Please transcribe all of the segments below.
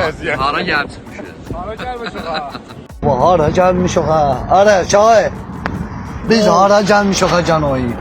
vəziyyət. Hara gəlib çıxmışıq? Hara gəlmişik ha? Hara gelmişik ha? Ara çay. Biz hara gelmişik ha canoyi.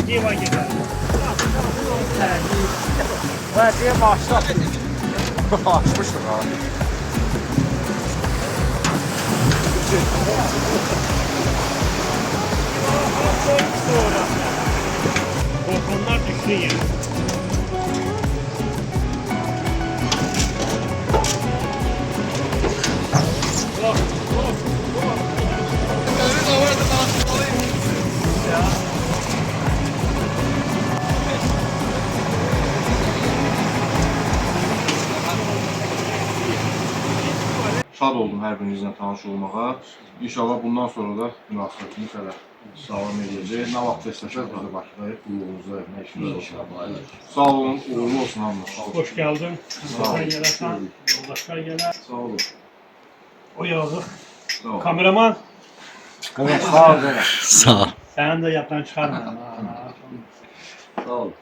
Diva gider. Vəziyə başla. Açmışıq ha. Sonra. Balkonlar düştü yani. Şad oldum hər birinizlə tanış olmağa. İnşallah bundan sonra da münasibətimiz hələ davam edəcək. Nə vaxt istəsəz bizə başlayıb qulluğunuza nə işiniz olsun. Sağ olun, uğurlu olsun hamınız. Hoş geldin. Sağ olun. Gelirsen, yoldaşlar gelir. Sağ olun. O yazık. Sağ olun. Kameraman, Evet sağ ol. Sağ ol. sen de yattan çıkarma. Sağ olun.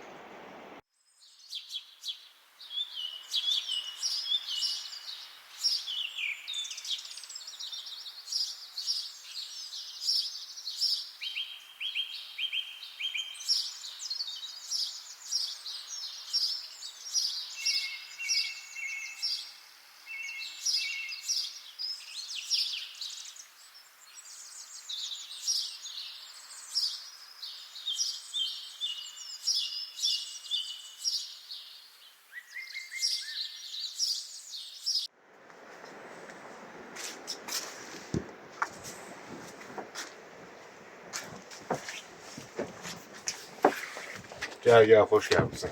Gel, hoş gelmişsin.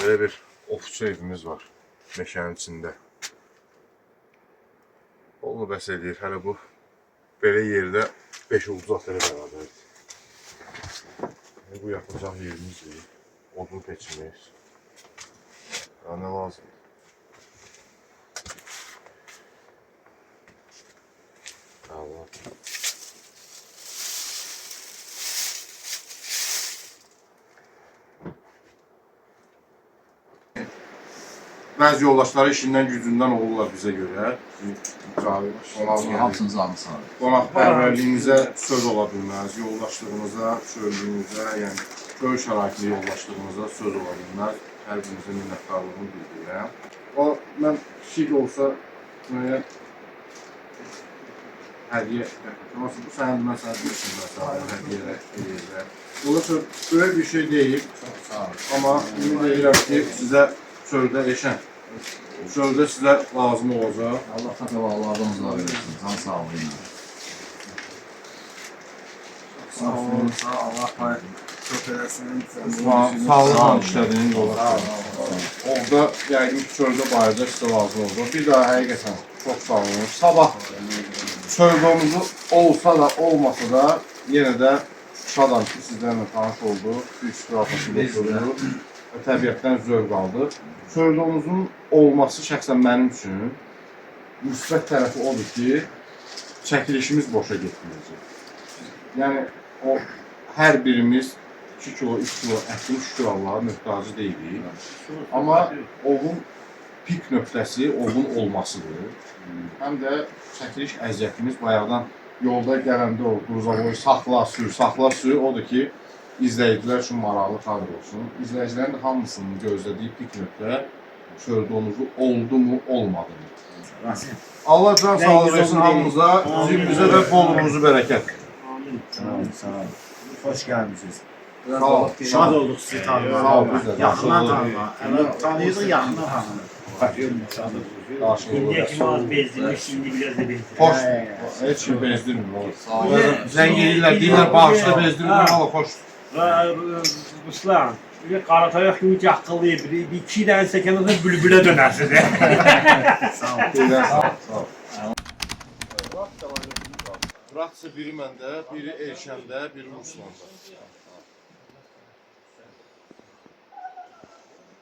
Böyle bir ofisçi evimiz var. Meşənin içində. Onu bəs edir. Hələ bu belə yerdə 5 ulduz otelə bərabərdir. Bu yapılacaq yerimizdir. Odun peçimiz. Daha nə lazımdır? Allah. Bəzi yoldaşları işindən gücündən olurlar bizə görə. Hamısınız almışsınız. Qonaqpərvərliyinizə söz ola bilməz, yoldaşlığınıza, çöldüyünüzə, yəni köy şəraitli yoldaşlığınıza söz ola bilməz. Hər birinizə minnətdarlığımı bildirirəm. O, mən kiçik olsa, müəyyən hədiyyə gətirdim. Bu sənin mən sənə bilirsin, məsələn, hədiyyələ eləyəcək. Dolayısıyla, böyük bir şey deyil. Amma ümid edirəm ki, sizə çöldə eşən. Çöldə sizə lazım olacaq. Allah təqəvalardan uzaq versin. Can sağlığı. Sağ olun, sağ ol. Allah çok eləsin. Sağlıqla işlədiyiniz yoldaşlar. Orada yəqin ki, çöldə bayırda sizə lazım olacaq. Bir daha həqiqətən çox sağ olun. Sabah çöldə olsa da, olmasa da yenə də şadam ki, sizlərlə tanış olduq. Bir istirafətində oturduq və təbiətdən zövq aldıq. Çöldə olması şəxsən mənim üçün müsbət tərəfi odur ki, çəkilişimiz boşa getməyəcək. Yəni, o hər birimiz 2 kilo, 3 kilo ətin şükür Allah'a möhtacı deyilik. Amma ovun pik nöqtəsi ovun olmasıdır. Həm də çəkiliş əziyyətimiz bayaqdan yolda gələndə o Quruzavoy saxla sür, odur ki, izləyicilər üçün maraqlı xəbər olsun. İzləyicilərin hamısının gözlədiyi pik nöqtə çöldə oldu mu, olmadı mı? Allah can sağlığı versin hamımıza, cibimizə və bolluğunuzu bərəkət. Sağ olun. Hoş gelmişsiniz. Sağ ol. Şad olduk sizi tanımağa. Sağ ol, biz də. Yaxından tanımağa. Evet, tanıyırdıq, yaxından tanıdıq. İndiye kimi az bezdirmiş, şimdi biraz da bezdirmiş. Xoş, heç kim bezdirmir. Zəng edirlər, deyirlər, bağışda bezdirmir, valla xoş. Ruslan, bir qaratayak kimi yaqqılayıb, bir iki dənə səkəndə bülbülə dönərsin. Sağ ol. Sağ ol. Bıraksa biri məndə, biri Elşəndə, biri Ruslanda.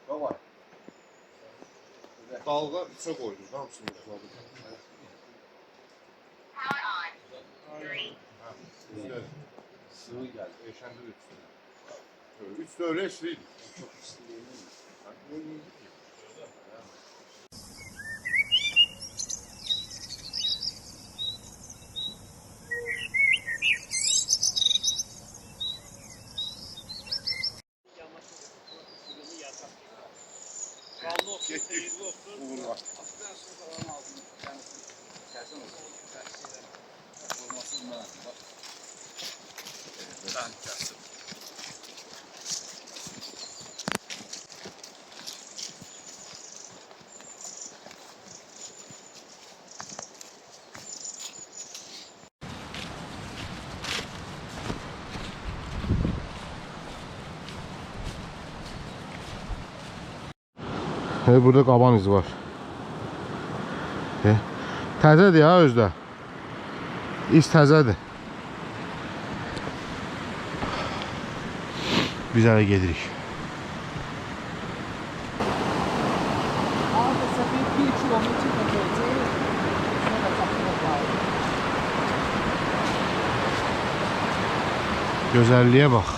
Davay. Dalga 3'e koyduk, hamısını yoxladık. Sıvı geldi, Elşəndə de 3'te. 3'te öyle eşliydi. Çok eşliydi. Uğurlar. Burada qaban izi var. Təzədir ya özdə. İz təzədir. Biz hələ gedirik. Gözəlliyə bax.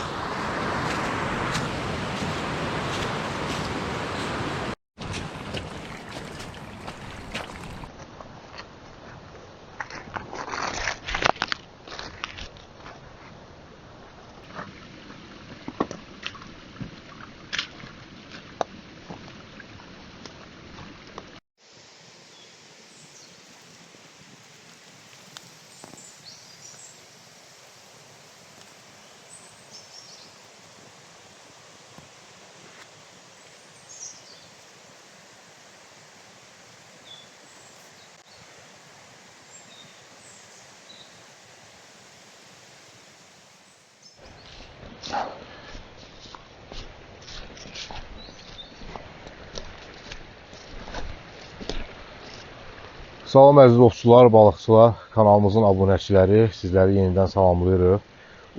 Salam əziz ovçular, balıqçılar, kanalımızın abunəçiləri, sizləri yenidən salamlayırıq.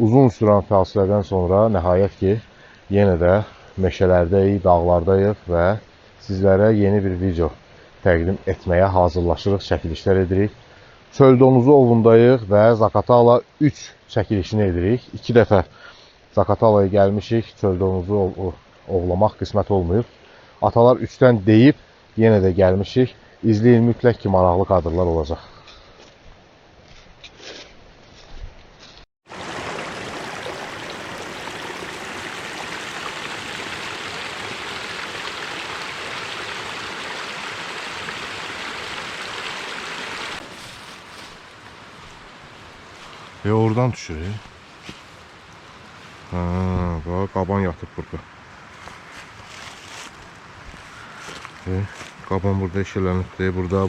Uzun sürən fasilədən sonra nəhayət ki, yenə də meşələrdəyik, dağlardayıq və sizlərə yeni bir video təqdim etməyə hazırlaşırıq, çəkilişlər edirik. Çöldonuzu ovundayıq və Zakatala 3 çəkilişini edirik. 2 dəfə Zakatalaya gəlmişik, çöldonuzu ovlamaq qismət olmayıb. Atalar 3-dən deyib, yenə də gəlmişik. İzləyin, mütləq ki, maraqlı kadrlar olacaq. Oradan düşür. Bax, qaban yatıb burada. Qaban burada eşələnibdir, burada.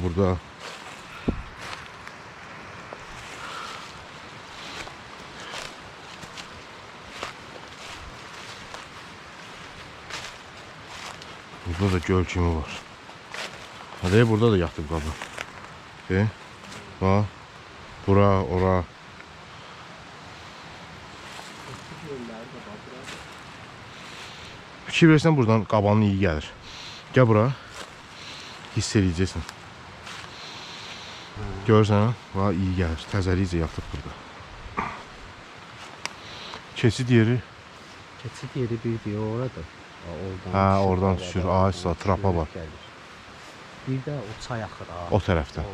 Burada da göl kimi var. Hadi, burada da yatıb qaban. Bax, bura, ora. Fikir versən buradan qabanın iyi gəlir. Gəl bura. Hiss edəcəksən. Görürsən, iyi gəlir. Təzəlikcə yatıb burada. Keçid yeri. Keçid yeri bir oradır. Oradan düşür. Ağaçla, trapa var. Bir də o çay axır. O tərəfdən.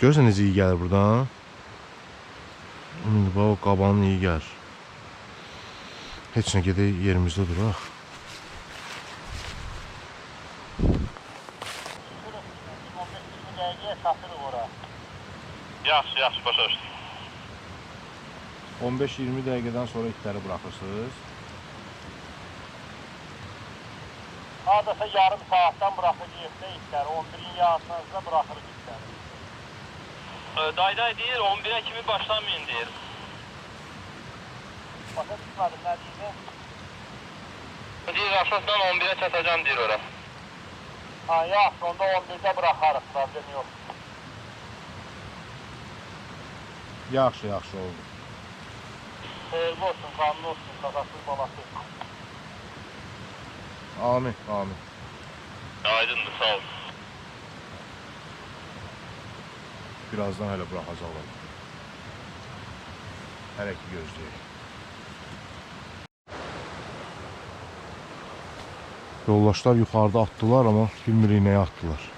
Görürsən necə iyi gəlir buradan. Bax, o qabanın iyi gəlir. Heç nə gedək yerimizdə duraq. Yaxşı, başa düşdüm. 15-20 dəqiqədən sonra itləri buraxırsınız. Hardasa yarım saatdən bıraxacağıq da itləri. 11-in yarısınızda bıraxırıq itləri. Dayday deyir, 11-ə kimi başlamayın deyir. Başa düşmədim, nə deyir? Deyir, əsasdan 11-ə çatacam deyir ora. Yaxşı, onda 11-də bıraxarıq, problem yox. Yaxşı oldu. Xeyirli olsun, qanlı olsun, qazasız balası. Amin. Aydındır, sağ olun. Birazdan hələ buraxacaqlar. Hələ ki gözləyək. Yoldaşlar yuxarıda atdılar, amma bilmirik nəyə atdılar.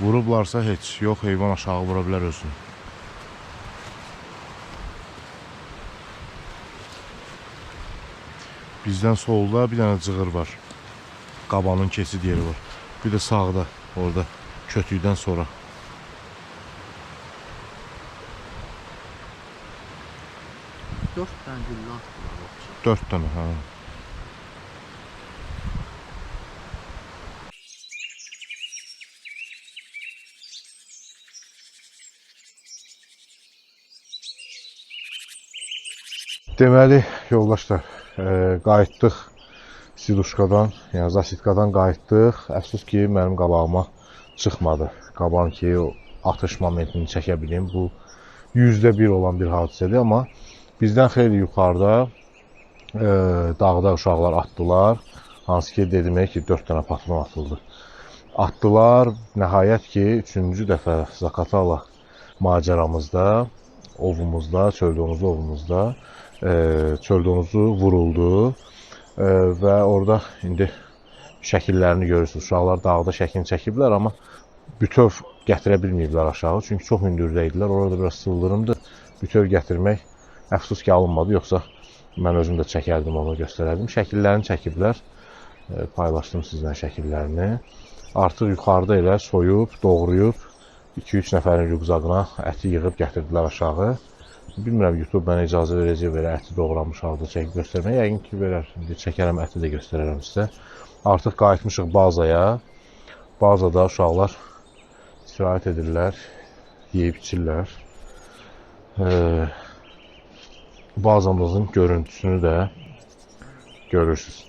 Vurublarsa heç, yox, heyvan aşağı vura bilər özünü. Bizdən solda bir dənə cığır var. Qabanın keçid yeri var. Bir də sağda, orada, kötüydən sonra. Dörd dənə güllə atdılar. 4 dənə, hə. Deməli, yoldaşlar, qayıtdıq Siduşkadan, yəni Zasitkadan qayıtdıq. Əfsus ki, mənim qabağıma çıxmadı. Qaban ki, o atış momentini çəkə bilim. Bu %1 olan bir hadisədir, amma bizdən xeyli yuxarıda dağda uşaqlar atdılar. Hansı ki, dedim ki, 4 dənə patron atıldı. Atdılar, nəhayət ki, 3-cü dəfə Zakatala macəramızda, ovumuzda, çöldonuzu ovumuzda çöldonuzu vuruldu və orada indi şəkillərini görürsünüz. Uşaqlar dağda şəklini çəkiblər, amma bütöv gətirə bilməyiblər aşağı. Çünki çox hündürdə idilər. Orada biraz sıldırımdır. Bütöv gətirmək əfsus ki, alınmadı. Yoxsa mən özüm də çəkərdim, onu göstərərdim. Şəkillərini çəkiblər. Paylaşdım sizlə şəkillərini. Artıq yuxarıda elə soyub, doğrayıb 2-3 nəfərin rüqzaqına əti yığıb gətirdilər aşağı. Bilmirəm, YouTube mənə icazə verəcək belə əti doğramış halda çəkib göstərməyə. Yəqin ki, verər. İndi çəkərəm, əti də göstərərəm sizə. Artıq qayıtmışıq bazaya. Bazada uşaqlar istirahət edirlər, yeyib içirlər. Bazamızın görüntüsünü də görürsünüz.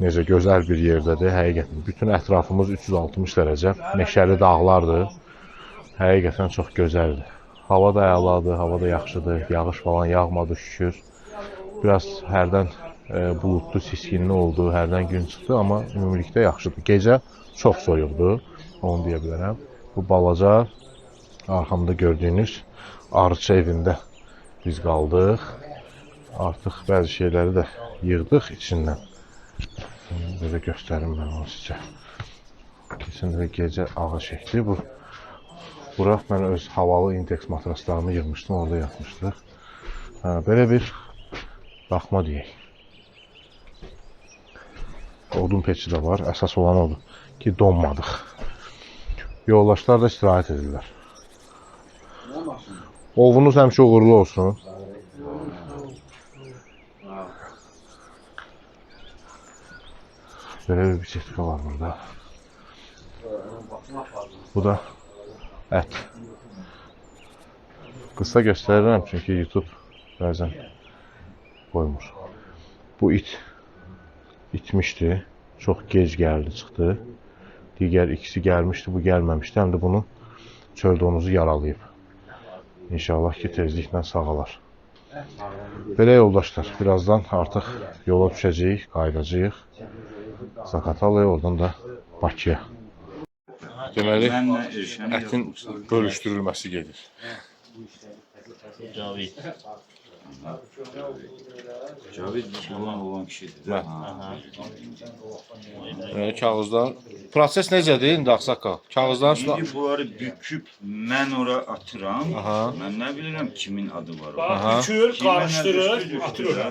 Necə gözəl bir yerdədir, həqiqətən. Bütün ətrafımız 360 dərəcə meşəli dağlardır. Həqiqətən çox gözəldir. Hava da əladır, hava da yaxşıdır, yağış falan yağmadı şükür. Biraz hərdən buludlu, siskinli oldu, hərdən gün çıxdı, amma ümumilikdə yaxşıdır. Gecə çox soyuqdur, onu deyə bilərəm. Bu balaca, arxamda gördüyünüz arıçı evində biz qaldıq. Artıq bəzi şeyləri də yığdıq içindən. Belə göstərim mən onu sizə. Kesinlikle gecə ağa şəkli bu. Bura mən öz havalı indeks matraslarımı yığmışdım, orada yatmışdıq. Belə bir baxma deyək. Odun peçi də var. Əsas olan odur ki, donmadıq. Yoldaşlar da istirahət edirlər. Ovunuz həmişə uğurlu olsun. Belə bir biçetka var burada. Bu da ət. Qısa göstərirəm çünki YouTube bəzən qoymur. Bu itmişdi. Çox gec gəldi, çıxdı. Digər ikisi gəlmişdi, bu gəlməmişdi. Həm də bunu çöl donuzu yaralayıb. İnşallah ki, tezliklə sağalar. Belə yoldaşlar, birazdan artıq yola düşəcəyik, qayıdacağıq. Zaqatalaya, oradan da Bakıya. Deməli, ətin bölüşdürülməsi gedir. Cavid olan kişidir. Kağızlar. Proses necədir indi Ağsaqqal? Kağızların üstünə... İndi bunları büküb mən ora atıram. Aha. Mən nə bilirəm kimin adı var orada. Bax, bükür, qarışdırır, atır ora.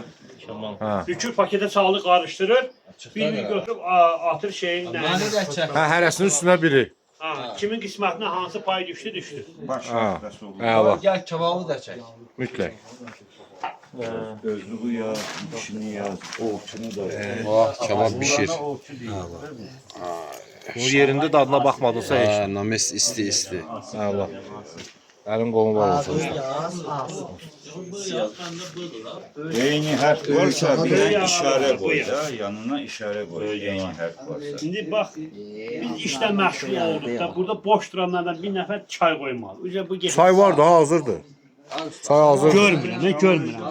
Bükür, paketə salır, qarışdırır. Bir götürüb atır şeyin nəyini. Hərəsinin üstünə biri. Kimin qismətinə hansı pay düşdü, düşdü. Baş haftası olur. Əla. Gel kebabı da çek. Mütləq. Özlüğü yaz, dişini yaz, ovçunu da. Kebab bişir. Bu yerində dadına baxmadınsa heç. Names isti. Əla. Əlim qolum var olsun. Eyni hərf varsa bir işarə qoy da, yanına işarə qoy. Eyni hərf varsa. İndi bax, biz işlə məşğul olduqda, burada boş duranlardan bir nəfər çay qoymalı. Bu Çay var da hazırdır. Çay hazır. Görmürəm, nə görmürəm.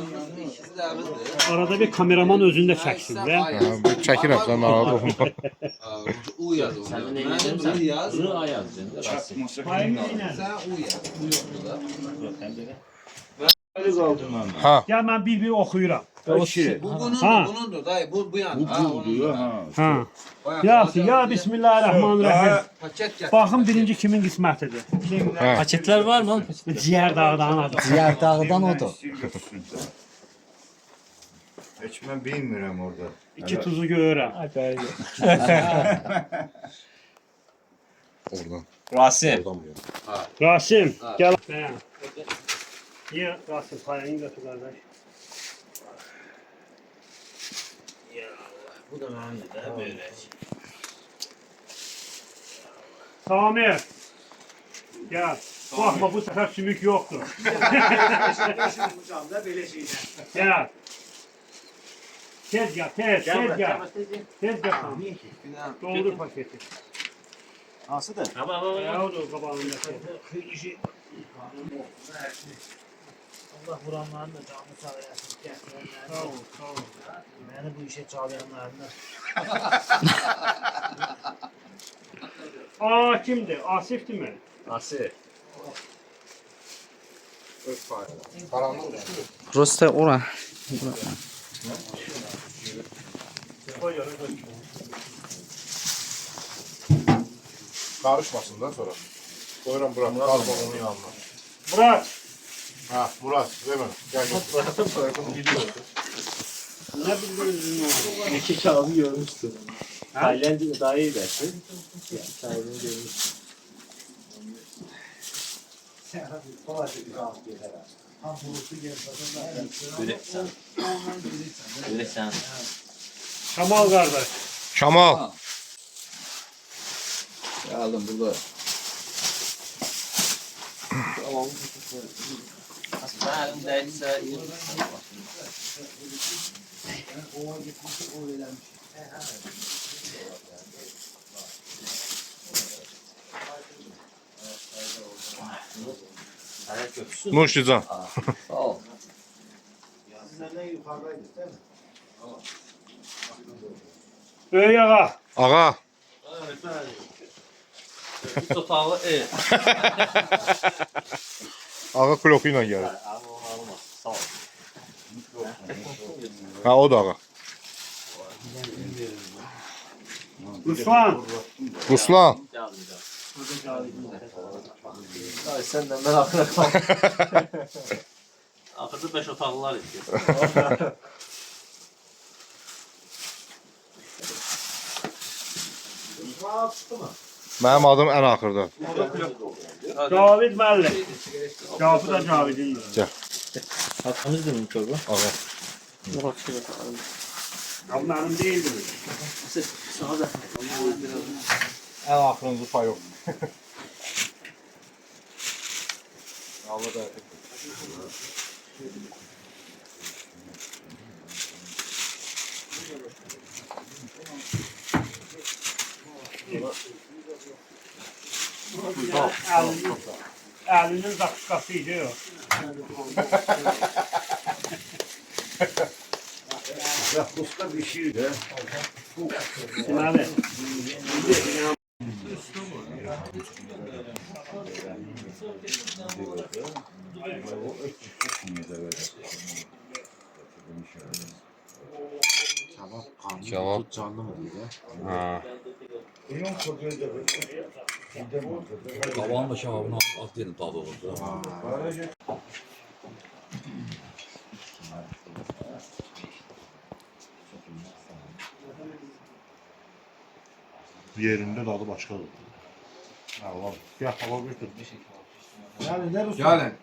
Arada bir kameraman özündə çəksin də. Çəkirəm sən narahat olma. U yaz. Sen ne yaz? U yaz. Çakması Ha. Gəl mən bir-bir oxuyuram. Bu bunundur dayı. Bu yani. diyor ha. Ha. Ya Bismillahirrahmanirrahim. Paket gel. Baxın birinci kimin qismətidir? Paketler var mı? Ciyər dağdan adı. Diğer dağdan odur. Heç mən bilmirəm orada. İki tuzu görürəm. Oradan. Rasim. Rasim, gəl. Niye Rasim payını götür qardaş? Bu da benim de böyle. Samir. Gel. Baxma bu səfər sümük yoxdur. Gel. Tez gel, tez gel. Tez gel Samir. Doldur paketi. Hansıdır? Ya odur qabağındakı. Allah vuranların da canını sağ eylesin. Sağ ol, sağ ol. Beni bu işe çağlayanların da. Aa kimdir? Asif'ti mi? Nasıl? Proste ora. Koy yana koy. Karışmasın da sonra. Koyuram bırak. Al onun yanına. Murat. Ha Murat değil mi? Gel gel. Ne bildiniz ne oldu? İki kağıdı görmüştüm. Tayland'ı daha iyi dersin. Kağıdını görmüştüm. Böyle sen. Kamal kardeş. Kemal. Aldım burada. Aslında elimdeyse iyi. Nuşican. Sağ ol. Böyük ağa. Ağa. Totalı evet. Ağa kloku ilə gəlir. Ama olmaz. Sağ ol. Ha o da ağa. Ruslan. Ruslan. Ay senden ben akıra kaldım. Akırda 5 otaqlılar idi. Mənim adım ən axırda. Cavid müəllim. Cavabı da Cavid'indir. Hakkımız değil mi torba? Ağa. Ya mənim değildir. Sana da. Ən axırıncı pay yox. Allah da. Əlinin zakıskası idi o. Usta bir şey de. Sinan'ı. Cavab. Canlı mı diye. Ha. Qabağın da cavabını at dedim tadı oldu. Yerində dadı başqadır. Allah. Gəl, hava götür. Yani ne Ruslan? Gəlin.